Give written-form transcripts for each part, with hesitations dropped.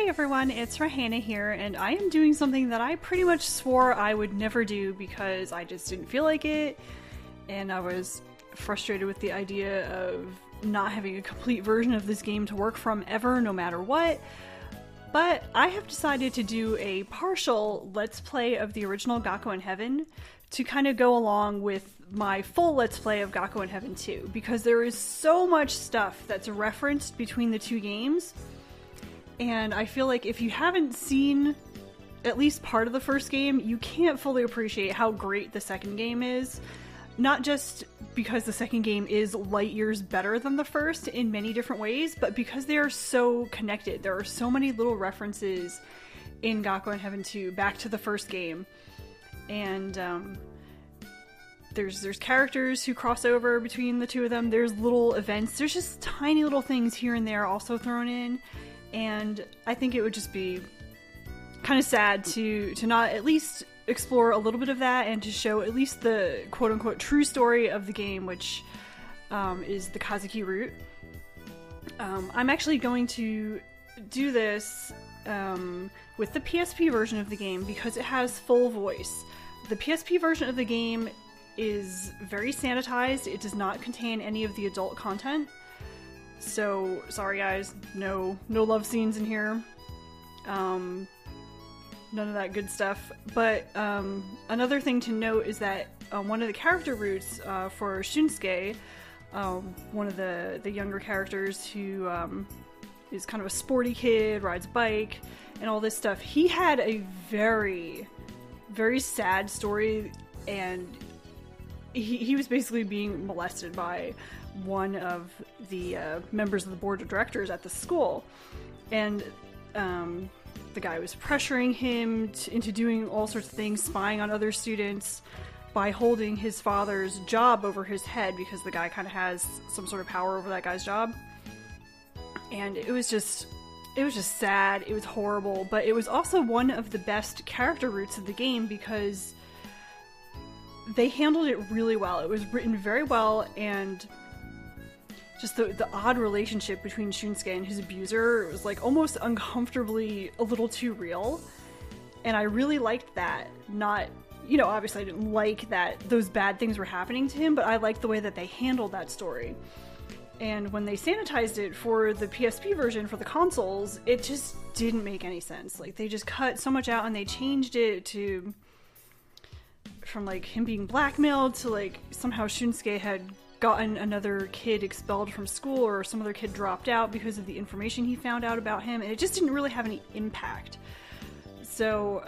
everyone, it's Rahana here, and I am doing something that I pretty much swore I would never do because I just didn't feel like it, and I was frustrated with the idea of not having a complete version of this game to work from ever, no matter what. But I have decided to do a partial Let's Play of the original Gakuen Heaven to kind of go along with my full Let's Play of Gakuen Heaven 2, because there is so much stuff that's referenced between the two games. And I feel like if you haven't seen at least part of the first game, you can't fully appreciate how great the second game is. Not just because the second game is light years better than the first in many different ways, but because they are so connected. There are so many little references in Gakuen Heaven 2 back to the first game. And there's characters who cross over between the two of them. There's little events. There's just tiny little things here and there also thrown in. And I think it would just be kind of sad to not at least explore a little bit of that and to show at least the quote-unquote true story of the game, which is the Kazuki route. I'm actually going to do this with the PSP version of the game because it has full voice. The PSP version of the game is very sanitized. It does not contain any of the adult content. So, sorry guys, no love scenes in here. None of that good stuff. But another thing to note is that one of the character routes for Shunsuke, one of the younger characters who is kind of a sporty kid, rides a bike, and all this stuff, he had a very, very sad story, and he was basically being molested by one of the members of the board of directors at the school. And the guy was pressuring him into doing all sorts of things, spying on other students by holding his father's job over his head because the guy kind of has some sort of power over that guy's job. And it was just sad, it was horrible, but it was also one of the best character routes of the game because they handled it really well. It was written very well, and just the odd relationship between Shunsuke and his abuser, it was like almost uncomfortably a little too real. And I really liked that. Not, obviously I didn't like that those bad things were happening to him, but I liked the way that they handled that story. And when they sanitized it for the PSP version for the consoles, it just didn't make any sense. Like, they just cut so much out and they changed it to from like him being blackmailed to like somehow Shunsuke had gotten another kid expelled from school, or some other kid dropped out because of the information he found out about him, and it just didn't really have any impact. So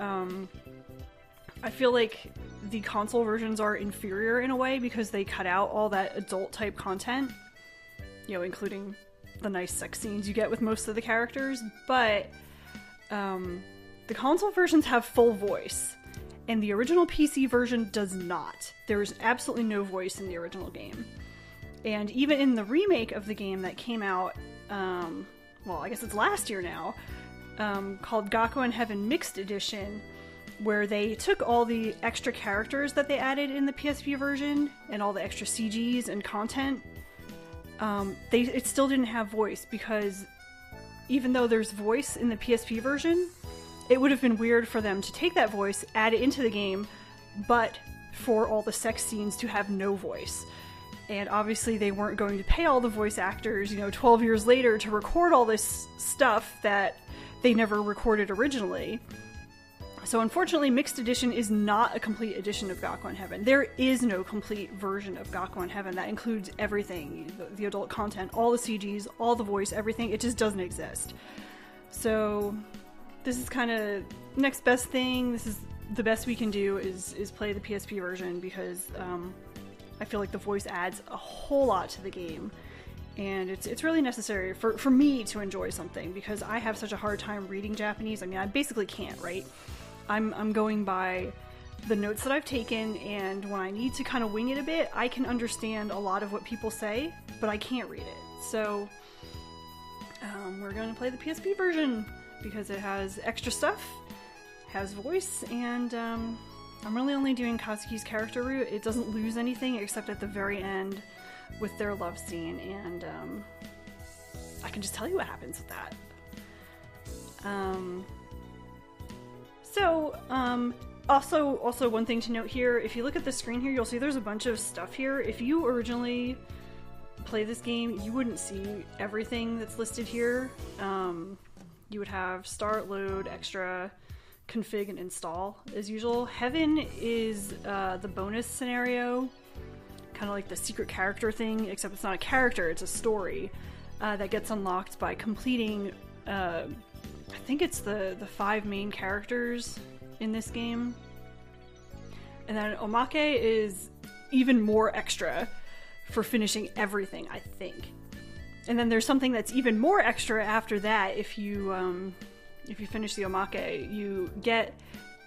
I feel like the console versions are inferior in a way because they cut out all that adult type content, including the nice sex scenes you get with most of the characters, but the console versions have full voice, and the original PC version does not. There is absolutely no voice in the original game. And even in the remake of the game that came out, I guess it's last year now, called Gakuen Heaven Mixed Edition, where they took all the extra characters that they added in the PSP version and all the extra CGs and content, it still didn't have voice, because even though there's voice in the PSP version, it would have been weird for them to take that voice, add it into the game, but for all the sex scenes to have no voice. And obviously they weren't going to pay all the voice actors, 12 years later to record all this stuff that they never recorded originally. So unfortunately, Mixed Edition is not a complete edition of Gakuen Heaven. There is no complete version of Gakuen Heaven that includes everything, the adult content, all the CGs, all the voice, everything. It just doesn't exist. So this is kind of next best thing. This is the best we can do is play the PSP version, because I feel like the voice adds a whole lot to the game, and it's really necessary for me to enjoy something, because I have such a hard time reading Japanese. I mean, I basically can't, right? I'm going by the notes that I've taken, and when I need to kind of wing it a bit, I can understand a lot of what people say, but I can't read it. So we're going to play the PSP version because it has extra stuff, has voice, and I'm really only doing Kazuki's character route. It doesn't lose anything except at the very end with their love scene, and I can just tell you what happens with that. Also one thing to note here, if you look at the screen here, you'll see there's a bunch of stuff here. If you originally play this game, you wouldn't see everything that's listed here. You would have start, load, extra, config, and install as usual. Heaven is the bonus scenario, kind of like the secret character thing, except it's not a character, it's a story that gets unlocked by completing, I think it's the 5 main characters in this game. And then Omake is even more extra for finishing everything, I think. And then there's something that's even more extra after that. If you finish the Omake, you get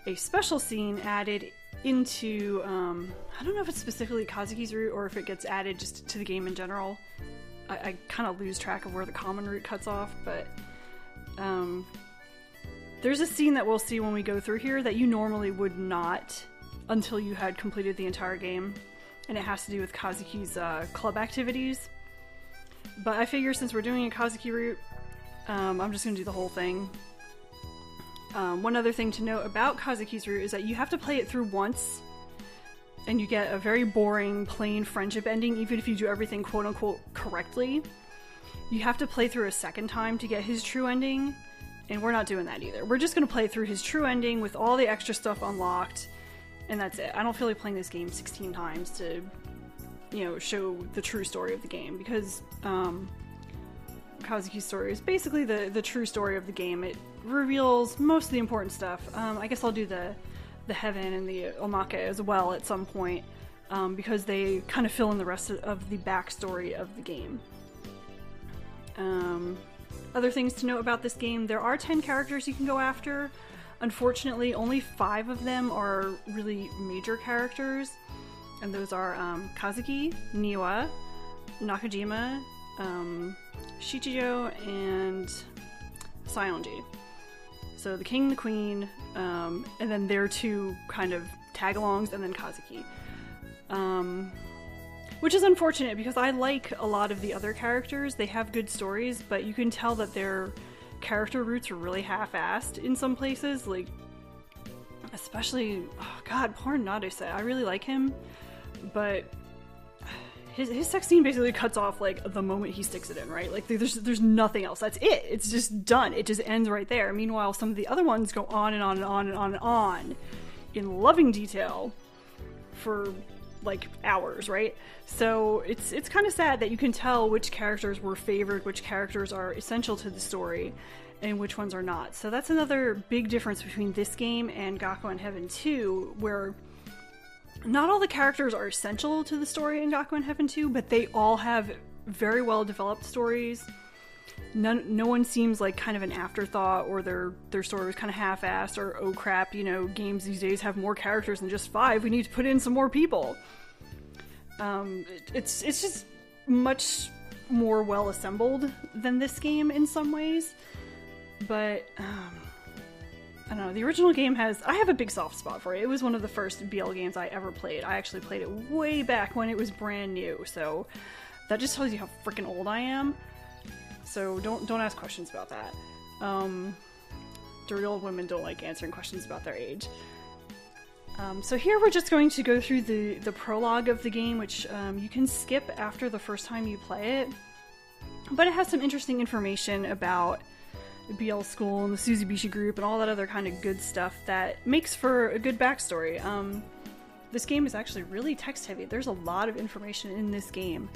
a special scene added into, I don't know if it's specifically Kazuki's route or if it gets added just to the game in general. I kind of lose track of where the common route cuts off, but there's a scene that we'll see when we go through here that you normally would not until you had completed the entire game, and it has to do with Kazuki's club activities. But I figure since we're doing a Kazuki route, I'm just going to do the whole thing. One other thing to note about Kazuki's route is that you have to play it through once, and you get a very boring, plain friendship ending, even if you do everything quote-unquote correctly. You have to play through a second time to get his true ending, and we're not doing that either. We're just going to play through his true ending with all the extra stuff unlocked, and that's it. I don't feel like playing this game 16 times to, you know, show the true story of the game, because Kazuki's story is basically the true story of the game. It reveals most of the important stuff. I guess I'll do the Heaven and the Omake as well at some point, because they kind of fill in the rest of the backstory of the game. Other things to note about this game, there are 10 characters you can go after. Unfortunately, only 5 of them are really major characters, and those are Kazuki, Niwa, Nakajima, Shichijo, and Saionji. So the king, the queen, and then their 2 kind of tag-alongs, and then Kazuki. Which is unfortunate, because I like a lot of the other characters. They have good stories, but you can tell that their character roots are really half-assed in some places. Like, especially, oh god, poor Nadese. I really like him, but his sex scene basically cuts off, like, the moment he sticks it in, right? Like, there's nothing else. That's it. It's just done. It just ends right there. Meanwhile, some of the other ones go on and on and on and on and on in loving detail for, like, hours, right? So it's kind of sad that you can tell which characters were favored, which characters are essential to the story, and which ones are not. So that's another big difference between this game and Gakuen Heaven 2, where not all the characters are essential to the story in Gakuen Heaven 2, but they all have very well developed stories. No one seems like kind of an afterthought, or their story was kind of half-assed, or oh crap, you know, games these days have more characters than just 5, we need to put in some more people. It's just much more well assembled than this game in some ways, but I don't know, the original game I have a big soft spot for it. It was one of the first BL games I ever played. I actually played it way back when it was brand new, so that just tells you how freaking old I am. So don't ask questions about that. Dirty old women don't like answering questions about their age. So here we're just going to go through the prologue of the game, which you can skip after the first time you play it. But it has some interesting information about the BL school and the Suzubishi group and all that other kind of good stuff that makes for a good backstory. This game is actually really text heavy. There's a lot of information in this game,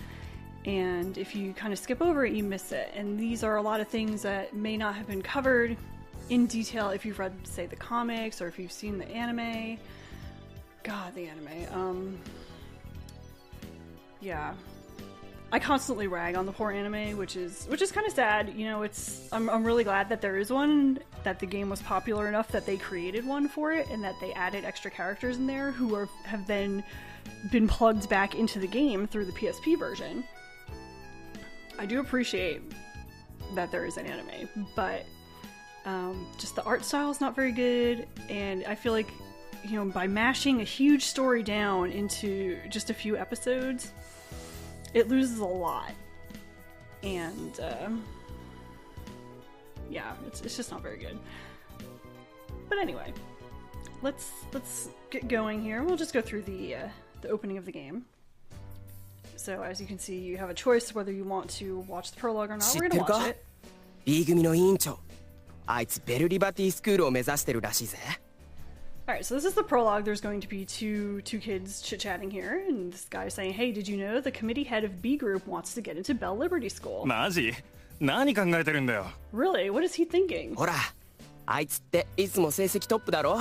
and if you kind of skip over it, you miss it. And these are a lot of things that may not have been covered in detail if you've read, say, the comics, or if you've seen the anime. God, the anime. Yeah. I constantly rag on the poor anime, which is kind of sad. You know, I'm really glad that there is one, that the game was popular enough that they created one for it, and that they added extra characters in there who have then been plugged back into the game through the PSP version. I do appreciate that there is an anime, but just the art style is not very good, and I feel like, you know, by mashing a huge story down into just a few episodes, it loses a lot. And yeah, it's just not very good. But anyway, let's get going here. We'll just go through the opening of the game. So as you can see, you have a choice whether you want to watch the prologue or not. We're gonna watch it. B 組の委員長。あいつベルリバティスクールを目指してるらしいぜ。Alright, so this is the prologue. There's going to be two kids chit-chatting here, and this guy is saying, hey, did you know the committee head of B group wants to get into Bell Liberty School? マジ？何考えてるんだよ。 Really? What is he thinking? ほら、あいつっていつも成績トップだろ。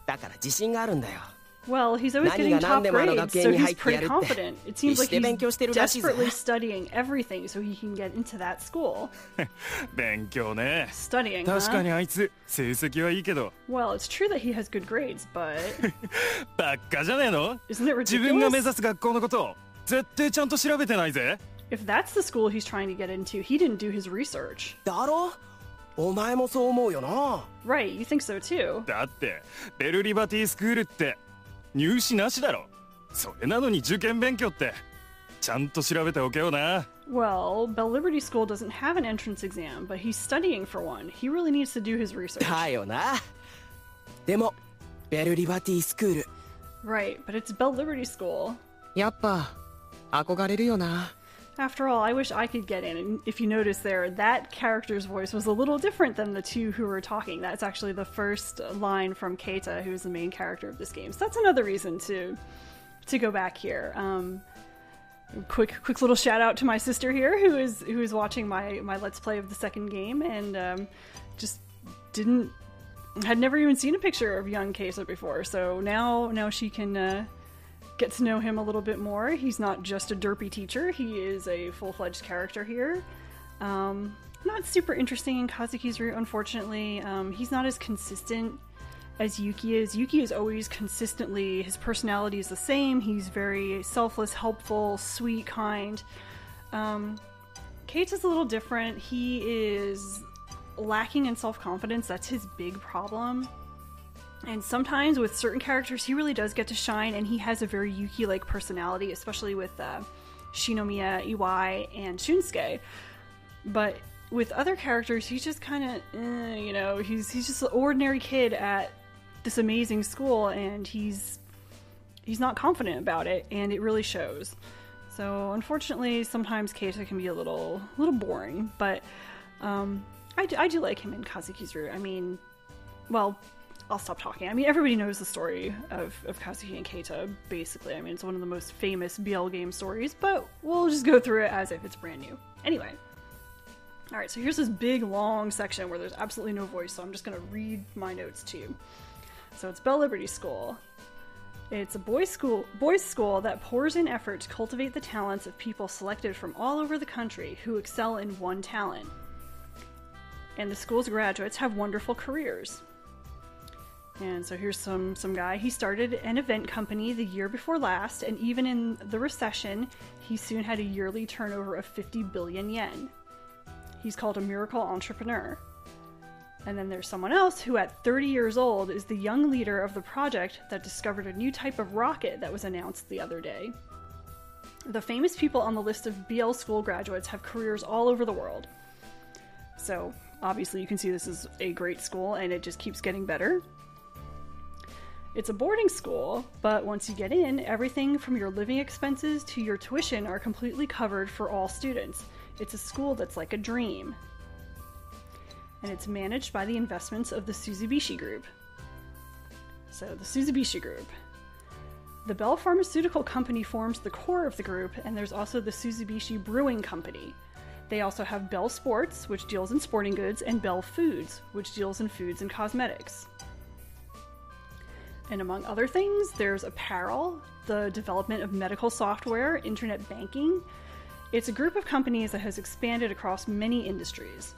だから自信があるんだよ。 Well, he's always getting top grades, so he's pretty confident. It seems like he's desperately studying everything so he can get into that school. 勉強ね。 Studying, 確か huh? にあいつ成績はいいけど。 Well, it's true that he has good grades, but バカじゃねえの？ isn't it 自分が目 ridiculous? 指す学校のこと絶対ちゃんと調べてないぜ。 If that's the school he's trying to get into, he didn't do his research. だろ？お前もそう思うよな。 Right, you think so too. だってベルリバティスクールって入試なしだろ。それなのに受験勉強ってちゃんと調べておけよな。 Well, Bell Liberty School doesn't have an entrance exam, but he's studying for one. He really needs to do his research. だよな。でもベルリバティスクール。 Right, but it's Bell Liberty School. やっぱ憧れるよな。 After all, I wish I could get in. And if you notice there, that character's voice was a little different than the two who were talking. That's actually the first line from Keita, who's the main character of this game. So that's another reason to go back here. Quick little shout out to my sister here, who is watching my Let's Play of the second game, and just had never even seen a picture of young Keita before. So now she can get to know him a little bit more. He's not just a derpy teacher, he is a full-fledged character here. Not super interesting in Kazuki's route, unfortunately. He's not as consistent as Yuki is. Yuki is always consistently, his personality is the same. He's very selfless, helpful, sweet, kind. Keita's a little different. He is lacking in self-confidence. That's his big problem. And sometimes with certain characters, he really does get to shine, and he has a very Yuki-like personality, especially with Shinomiya, Iwai, and Shunsuke. But with other characters, he's just kind of, he's just an ordinary kid at this amazing school, and he's not confident about it, and it really shows. So unfortunately, sometimes Keita can be a little boring, but I do like him in Kazuki's route. I mean, well, I'll stop talking. I mean, everybody knows the story of Kazuki and Keita, basically. I mean, it's one of the most famous BL game stories, but we'll just go through it as if it's brand new. Anyway. Alright, so here's this big, long section where there's absolutely no voice, so I'm just going to read my notes to you. So it's Bell Liberty School. It's a boys' school that pours in effort to cultivate the talents of people selected from all over the country who excel in one talent. And the school's graduates have wonderful careers. And so here's some guy. He started an event company the year before last, and even in the recession, he soon had a yearly turnover of 50 billion yen. He's called a miracle entrepreneur. And then there's someone else who at 30 years old is the young leader of the project that discovered a new type of rocket that was announced the other day. The famous people on the list of BL school graduates have careers all over the world. So obviously you can see this is a great school, and it just keeps getting better. It's a boarding school, but once you get in, everything from your living expenses to your tuition are completely covered for all students. It's a school that's like a dream. And it's managed by the investments of the Suzubishi Group. So, the Suzubishi Group. The Bell Pharmaceutical Company forms the core of the group, and there's also the Suzubishi Brewing Company. They also have Bell Sports, which deals in sporting goods, and Bell Foods, which deals in foods and cosmetics. And among other things, there's apparel, the development of medical software, internet banking. It's a group of companies that has expanded across many industries.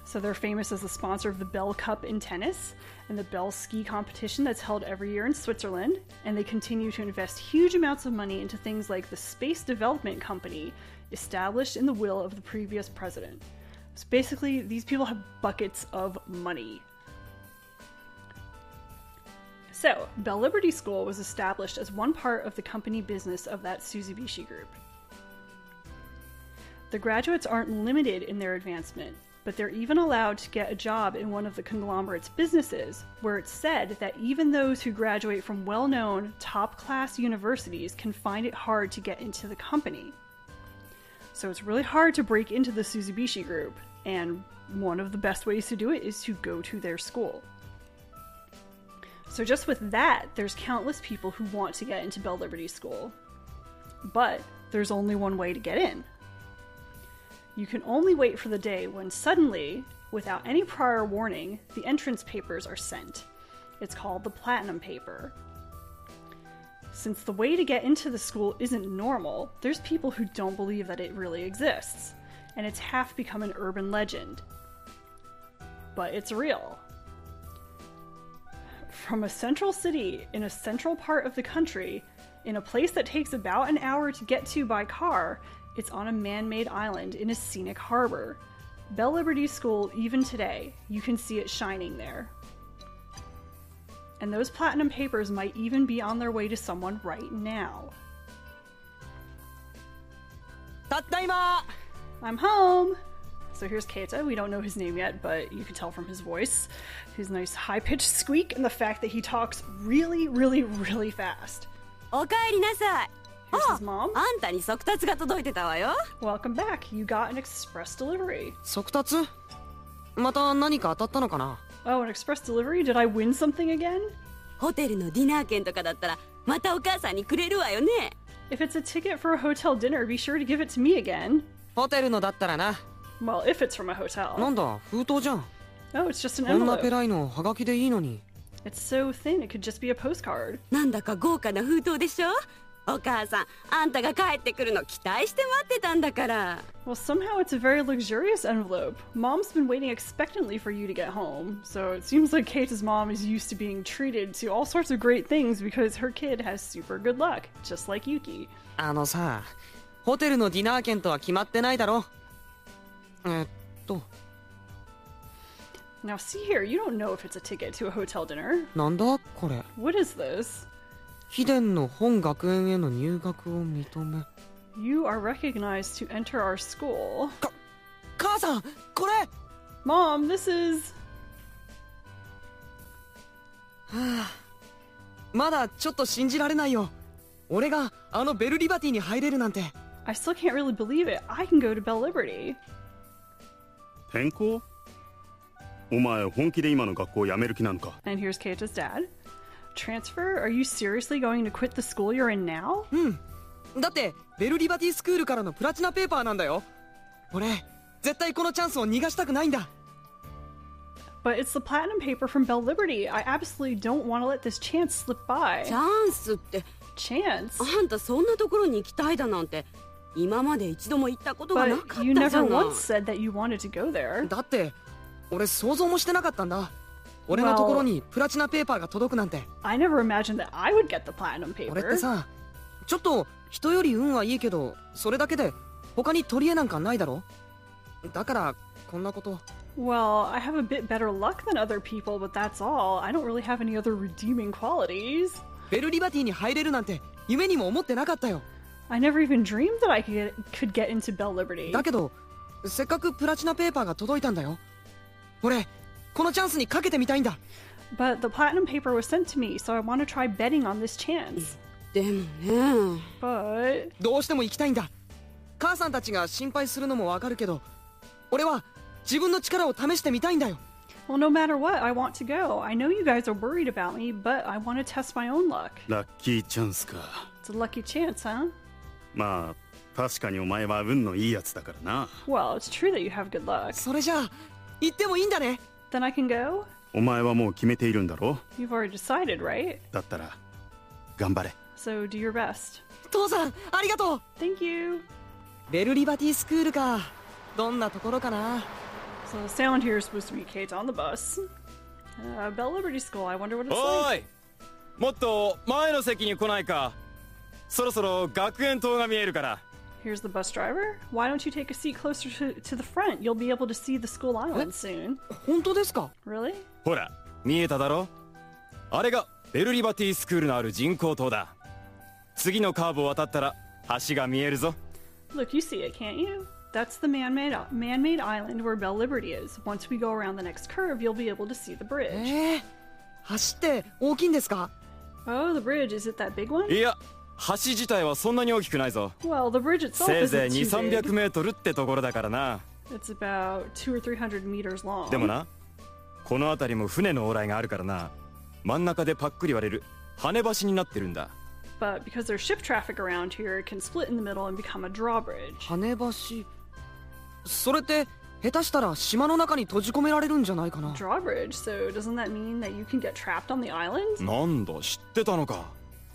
So they're famous as the sponsor of the Bell Cup in tennis and the Bell Ski competition that's held every year in Switzerland, and they continue to invest huge amounts of money into things like the Space Development Company, established in the will of the previous president. So basically, these people have buckets of money. So, Bell Liberty School was established as one part of the company business of that Suzubishi Group. The graduates aren't limited in their advancement. but they're even allowed to get a job in one of the conglomerate's businesses, where it's said that even those who graduate from well-known, top-class universities can find it hard to get into the company. So it's really hard to break into the Suzubishi group, and one of the best ways to do it is to go to their school. So just with that, there's countless people who want to get into Belle Liberty School. But there's only one way to get in. You can only wait for the day when suddenly, without any prior warning, the entrance papers are sent. It's called the Platinum Paper. Since the way to get into the school isn't normal, there's people who don't believe that it really exists, and it's half become an urban legend. But it's real. From a central city in a central part of the country, in a place that takes about an hour to get to by car, it's on a man-made island in a scenic harbor. Belle Liberty School, even today, you can see it shining there. And those platinum papers might even be on their way to someone right now. Tadaima! I'm home! So here's Keita. We don't know his name yet, but you can tell from his voice, his nice high-pitched squeak, and the fact that he talks really, really, really fast. おかえりなさい。 Here's his mom. あんたに速達が届いてたわよ。 Welcome back. You got an express delivery. 速達また何か当たったのかな Oh, an express delivery? Did I win something again? ホテルのディナー券とかだったらまたお母さんにくれるわよね。 If it's a ticket for a hotel dinner, be sure to give it to me again. ホテルのだったらな Well, if it's from a hotel. なんだ封筒じゃん Oh, it's just an こんなペ envelope. ライのハガキでいいのに It's so thin, it could just be a postcard. なんだか豪華な封筒でしょ。お母さん、あんたが帰ってくるの期待して待ってたんだから。 Well, somehow it's a very luxurious envelope. Mom's been waiting expectantly for you to get home, so it seems like Keita's mom is used to being treated to all sorts of great things because her kid has super good luck, just like Yuki. あのさホテルのディナー券とは決まってないだろ Now see here, you don't know if it's a ticket to a hotel dinner. なんだこれ What is this? 秘伝の本学園への入学を認め You are recognized to enter our school. 母さんこれ Mom, this is... まだちょっと信じられないよ俺があのベルリバティに入れるなんて I still can't really believe it. I can go to Belle Liberty. 転校お前本気で今の学校を辞める気なのか And here's Keita's dad. Transfer? Are you seriously going to quit the school you're in now? だってベルリバティスクールからのプラチナペーパーなんだよ俺絶対このチャンスを逃がしたくないんだ But it's the platinum paper from Belle Liberty. I absolutely don't want to let this chance slip by. チャンスって Chance? あんたそんなところに行きたいだなんて今まで一度も行ったことがな But かっ you たじゃ never ない。 once said that you wanted to go there. だって俺想像もしてなかったんだ俺のところにプラチナペーパーが届くなんて I never imagined that I would get the platinum 俺って paper. さちょっと人より運はいいけどそれだけで他に取り柄なんかないだろだからこんなこと Well, I have a bit better luck than other people, but that's all. I don't really have any other redeeming qualities. ベルリバティに入れるなんて夢にも思ってなかったよ I never even dreamed that I could get into Belle Liberty. だけどせっかくプラチナペーパーが届いたんだよ俺このチャンスにかけてみたいんだ But the platinum paper was sent to me, so I want to try betting on this chance. でもね But どうしても行きたいんだ母さんたちが心配するのもわかるけど俺は自分の力を試してみたいんだよ well, no matter what, I want to go. I know you guys are worried about me, but I want to test my own luck. ラッキーチャンスか It's a lucky chance, huh? まあ確かにお前は運のいいやつだからな Well, it's true that you have good luck. それじゃあ行ってもいいんだね Then I can go? お前はもう決めているんだろ You've already decided, right? だったら頑張れ So do your best. 父さんありがとう Thank you. ベルリバティスクールかどんなところかな So the sound here is supposed to be Kate on the bus. Belle Liberty School, I wonder what it's お like. いもっと前の席に来ないかそろそろ学園棟が見えるから Here's the bus driver. Why don't you take a seat closer to the front? You'll be able to see the school island soon. 本当ですか Really? ほら見えただろあれがベルリバティスクールのある人工島だ次のカーブを渡ったら橋が見えるぞ Look, you see it, can't you? That's the man-made island where Belle Liberty is. Once we go around the next curve, you'll be able to see the bridge. 橋って大きいんですか？ Oh, the bridge. Is it that big one? いや橋自体はそんなに大きくないぞ。 Well, the bridge itself せいぜい isn't too 200-300 big. メートルってところだからな。 It's about 200 or 300 meters long. でもな、この辺りも船の往来があるからな、真ん中でパックリ割れる羽橋になってるんだ。 But because there's ship traffic around here, it can split in the middle and become a drawbridge. 羽橋。それって下手したら島の中に閉じ込められるんじゃないかな。 Drawbridge? So doesn't that mean that you can get trapped on the island? なんだ知ってたのか。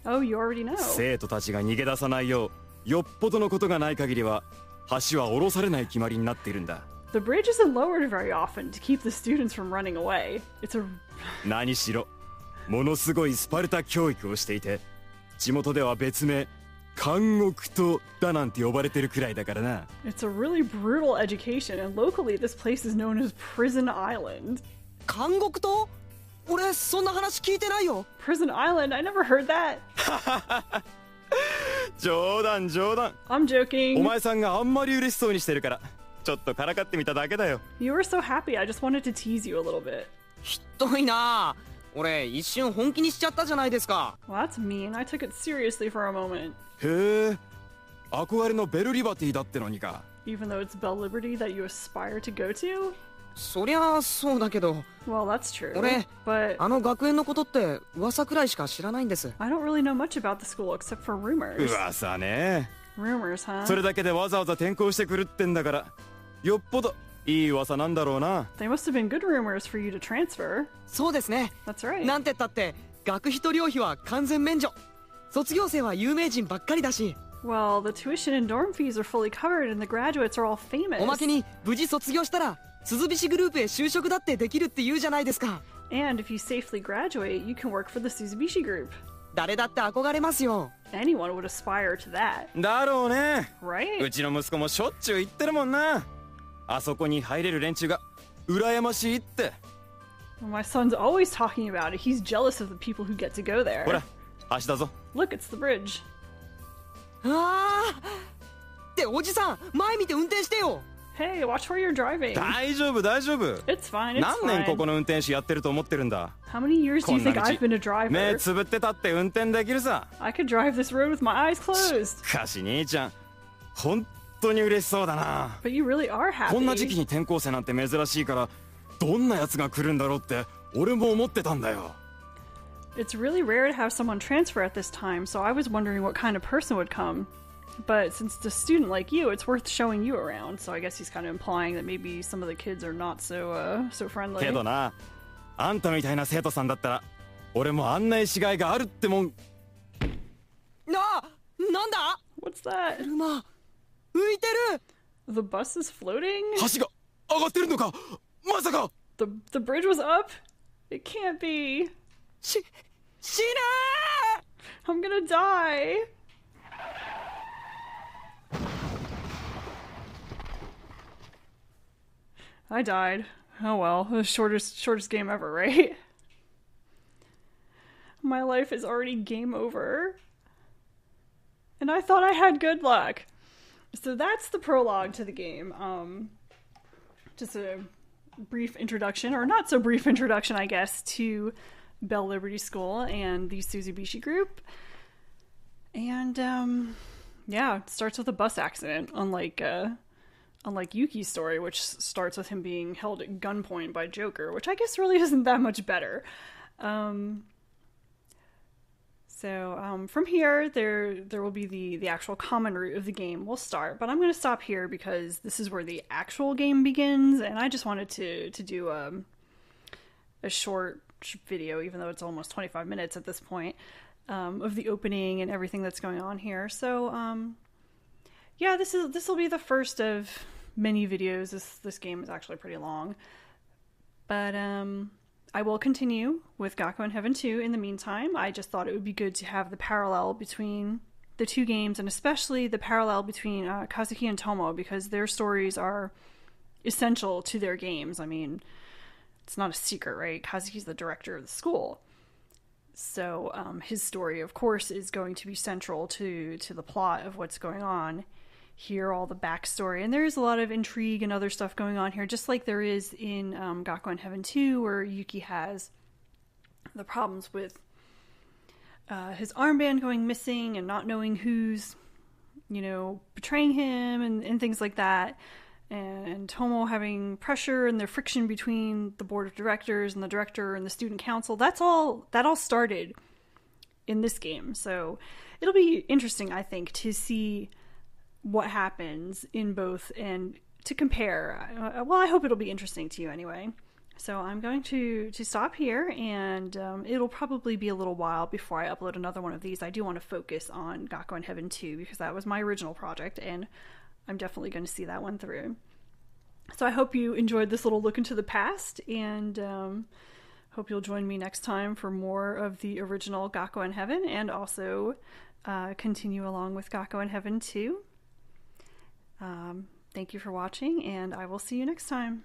Oh, you already know. 生徒たちが逃げ出さないよう、よっぽどのことがない限りは橋は下ろされない決まりになっているんだ。 The bridge isn't lowered very often to keep the students from running away. It's a 何しろものすごいスパルタ教育をしていて、地元では別名監獄島だなんて呼ばれてるくらいだからな。 It's a really brutal education, and locally this place is known as Prison Island. 監獄島？俺そんな話聞いてないよ。 Prison Island? I never heard that. 冗談冗談。 I'm お joking. 前さんがあんまり嬉しそうにしてるからちょっとからかってみただけだよ。 You were so happy, I just wanted to tease you a little bit. ひどいな。俺一瞬本気にしちゃったじゃないですか。 Well, that's mean. I took it seriously for a moment. へえ、憧れのベルリバティだってのにか。 Even though it's Belle Liberty that you aspire to go to? そりゃそうだけど、 Well, that's true. 俺 But あの学園のことって噂くらいしか知らないんです。 I don't really know much about the school except for rumors. 噂ね。 Rumors, huh? それだけでわざわざ転校してくるってんだから、よっぽどいい噂なんだろうな。 They must have been good rumors for you to transfer. そうですね。 That's right. なんてったって学費と寮費は完全免除。卒業生は有名人ばっかりだし、 Well, the tuition and dorm fees are fully covered and the graduates are all famous. おまけに無事卒業したら鈴菱グループへ就職だってできるって言うじゃないですか。 And if you safely graduate, you can work for the Suzubishi Group. 誰だって憧れますよ。 Anyone would aspire to that, だろうね。 right? うちの息子もしょっちゅう言ってるもんな。あそこに入れる連中が羨ましいって。 Well, my son's always talking about it. He's jealous of the people who get to go there. ほら、橋だぞ。 Look, it's the bridge. ああ。っておじさん、前見て運転してよ。 Hey, watch where you're driving. 大丈夫大丈夫。 It's fine, it's 何年 fine. ここの運転手やってると思ってるんだ。 How many years do こ you んな think 道 I've been a 目 driver? つぶってたって運転できるさ。 I could drive this road with my eyes closed. しかし兄ちゃん、本当に嬉しそうだな。 But you really are こんな時期 happy. に転校生なんて珍しいから、どんなやつが来るんだろうって俺も思ってたんだよ。 It's really rare to have someone transfer at this time, so I was wondering what kind of person would come. But since it's a student like you, it's worth showing you around. So I guess he's kind of implying that maybe some of the kids are not so friendly. けどな、あんたみたいな生徒さんだったら俺も案内しがいがあるってもん。なあ、なんだ？ What's that? 車浮いてる。 The bus is floating? 橋が上がってるのか、まさか。 The bridge was up? It can't be. 死ぬ I'm gonna die. I died. Oh well, the shortest game ever, right? My life is already game over. And I thought I had good luck. So that's the prologue to the game. Just a brief introduction, or not so brief introduction, I guess, to Belle Liberty School and the Suzubishi group. And yeah, it starts with a bus accident, unlike Yuki's story, which starts with him being held at gunpoint by Joker, which I guess really isn't that much better. So from here, there will be the actual common route of the game will start, but I'm going to stop here because this is where the actual game begins, and I just wanted to do a short video, even though it's almost 25 minutes at this point, of the opening and everything that's going on here. So yeah, this will be the first of many videos. This game is actually pretty long, but I will continue with Gakuen Heaven 2 in the meantime. I just thought it would be good to have the parallel between the two games, and especially the parallel between Kazuki and Tomo, because their stories are essential to their games. I mean, it's not a secret, right? Kazuki's the director of the school. So his story, of course, is going to be central to the plot of what's going on hear all the backstory. And there is a lot of intrigue and other stuff going on here, just like there is in Gakuen Heaven 2, where Yuki has the problems with his armband going missing and not knowing who's, betraying him and things like that. And Tomo having pressure and the friction between the board of directors and the director and the student council. That all started in this game. So it'll be interesting, I think, to see what happens in both and to compare. Well, I hope it'll be interesting to you anyway. So I'm going to stop here, and it'll probably be a little while before I upload another one of these. I do want to focus on Gakuen Heaven 2 because that was my original project, and I'm definitely going to see that one through. So I hope you enjoyed this little look into the past, and hope you'll join me next time for more of the original Gakuen Heaven, and also continue along with Gakuen Heaven 2. Thank you for watching, and I will see you next time.